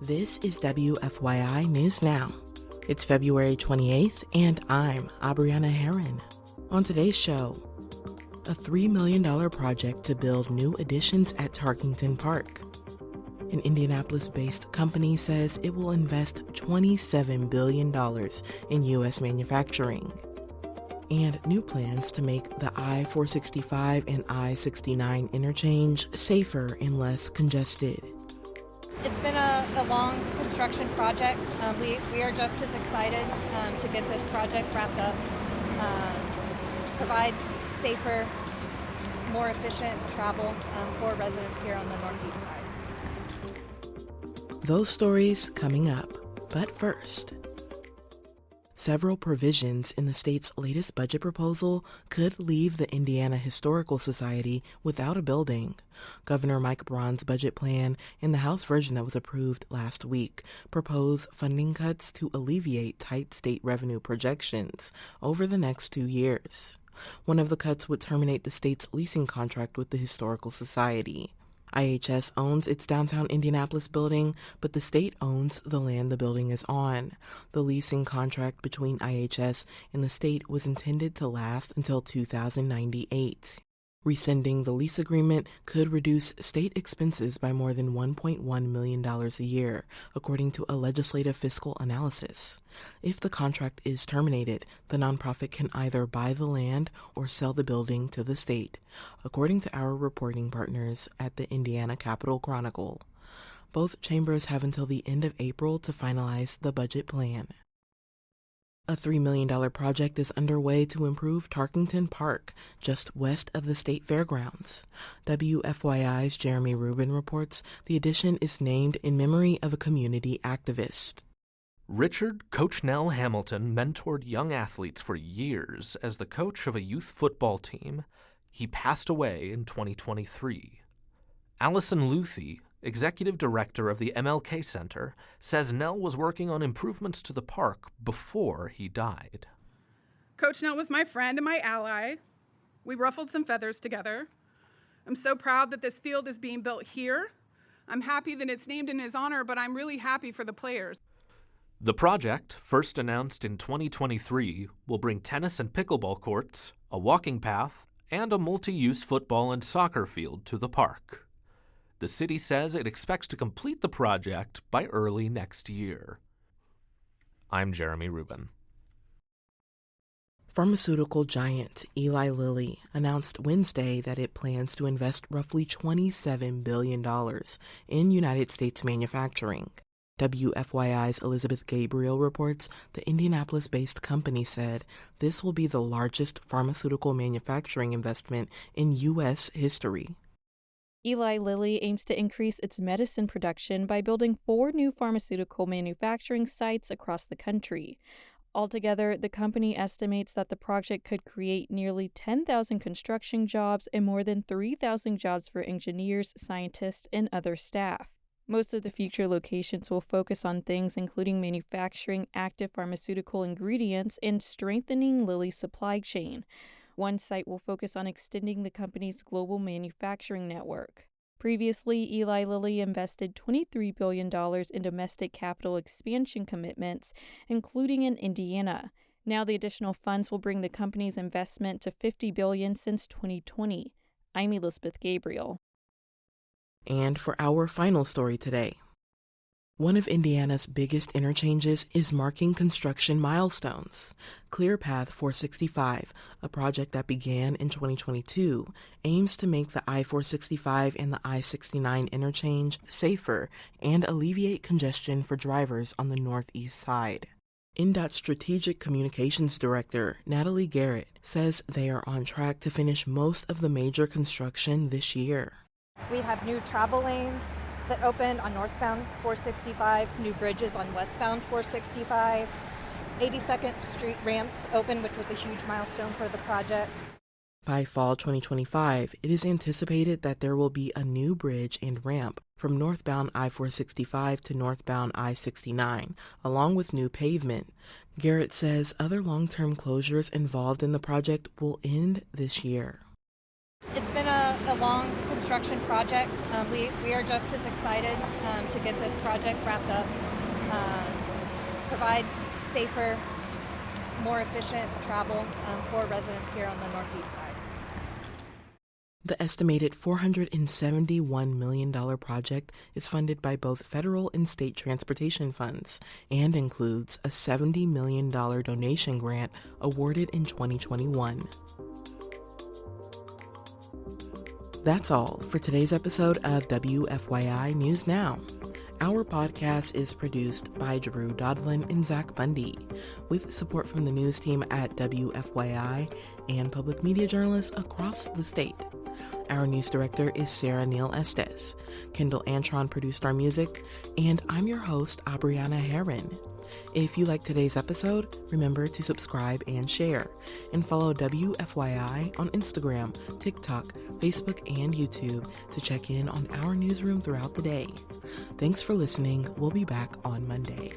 This is WFYI News Now. It's February 28th, and I'm Abriana Herron. On today's show, a $3 million project to build new additions at Tarkington Park. An Indianapolis-based company says it will invest $27 billion in U.S. manufacturing. And new plans to make the I-465 and I-69 interchange safer and less congested. It's been a long construction project. We are just as excited to get this project wrapped up, provide safer, more efficient travel for residents here on the northeast side. Those stories coming up, but first. Several provisions in the state's latest budget proposal could leave the Indiana Historical Society without a building. Governor Mike Braun's budget plan and the House version that was approved last week propose funding cuts to alleviate tight state revenue projections over the next 2 years. One of the cuts would terminate the state's leasing contract with the Historical Society. IHS owns its downtown Indianapolis building, but the state owns the land the building is on. The leasing contract between IHS and the state was intended to last until 2098. Rescinding the lease agreement could reduce state expenses by more than $1.1 million a year, according to a legislative fiscal analysis. If the contract is terminated, the nonprofit can either buy the land or sell the building to the state, according to our reporting partners at the Indiana Capitol Chronicle. Both chambers have until the end of April to finalize the budget plan. A $3 million project is underway to improve Tarkington Park, just west of the State Fairgrounds. WFYI's Jeremy Rubin reports the addition is named in memory of a community activist. Richard Coach Nell Hamilton mentored young athletes for years as the coach of a youth football team. He passed away in 2023. Allison Luthi, executive director of the MLK Center, says Nell was working on improvements to the park before he died. Coach Nell was my friend and my ally. We ruffled some feathers together. I'm so proud that this field is being built here. I'm happy that it's named in his honor, but I'm really happy for the players. The project, first announced in 2023, will bring tennis and pickleball courts, a walking path, and a multi-use football and soccer field to the park. The city says it expects to complete the project by early next year. I'm Jeremy Rubin. Pharmaceutical giant Eli Lilly announced Wednesday that it plans to invest roughly $27 billion in United States manufacturing. WFYI's Elizabeth Gabriel reports the Indianapolis-based company said this will be the largest pharmaceutical manufacturing investment in U.S. history. Eli Lilly aims to increase its medicine production by building 4 new pharmaceutical manufacturing sites across the country. Altogether, the company estimates that the project could create nearly 10,000 construction jobs and more than 3,000 jobs for engineers, scientists, and other staff. Most of the future locations will focus on things including manufacturing active pharmaceutical ingredients and strengthening Lilly's supply chain. One site will focus on extending the company's global manufacturing network. Previously, Eli Lilly invested $23 billion in domestic capital expansion commitments, including in Indiana. Now the additional funds will bring the company's investment to $50 billion since 2020. I'm Elizabeth Gabriel. And for our final story today, one of Indiana's biggest interchanges is marking construction milestones. ClearPath 465, a project that began in 2022, aims to make the I-465 and the I-69 interchange safer and alleviate congestion for drivers on the northeast side. INDOT's Strategic Communications Director, Natalie Garrett, says they are on track to finish most of the major construction this year. We have new travel lanes that opened on northbound 465, new bridges on westbound 465, 82nd Street ramps open, which was a huge milestone for the project. By fall 2025, it is anticipated that there will be a new bridge and ramp from northbound I-465 to northbound I-69, along with new pavement. Garrett says other long-term closures involved in the project will end this year. It's been a a long construction project. We are just as excited to get this project wrapped up, provide safer, more efficient travel for residents here on the northeast side. The estimated $471 million project is funded by both federal and state transportation funds and includes a $70 million donation grant awarded in 2021. That's all for today's episode of WFYI News Now. Our podcast is produced by Drew Daudelin and Zach Bundy, with support from the news team at WFYI and public media journalists across the state. Our news director is Sarah Neal-Estes. Kendall Antron produced our music, and I'm your host, Abriana Herron. If you like today's episode, remember to subscribe and share, and follow WFYI on Instagram, TikTok, Facebook, and YouTube to check in on our newsroom throughout the day. Thanks for listening. We'll be back on Monday.